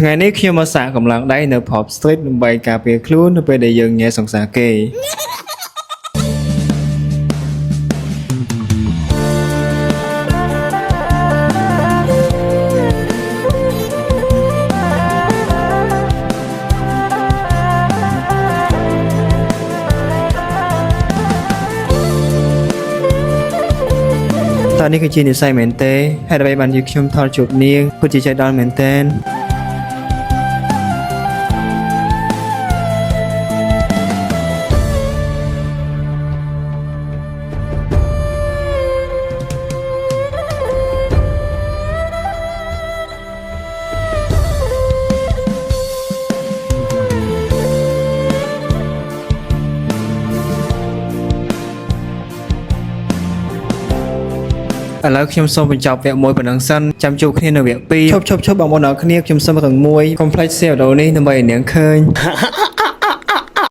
ថ្ងៃនេះខ្ញុំមកសាកកម្លាំងដៃនៅ Pop Street ដើម្បីការពារខ្លួននៅពេលដែលយើងញ៉ែសង្សារគេតើនេះគឺជានិស្ស័យមែនទេហេតុអ្វីបានជាខ្ញុំថតជួបនាងពិតជាใจដល់មែនទែនឥឡូវខ្ញុំសូមបញ្ចប់វគ្គ1ប៉ុណ្ណឹងសិនចាំជួបគ្នានៅវគ្គ2ឈប់បងប្អូនអរគ្នាខ្ញុំសូមរងមួយកុំភ្លេច share វីដេអូនេះដើម្បីឲ្យនាងឃើញ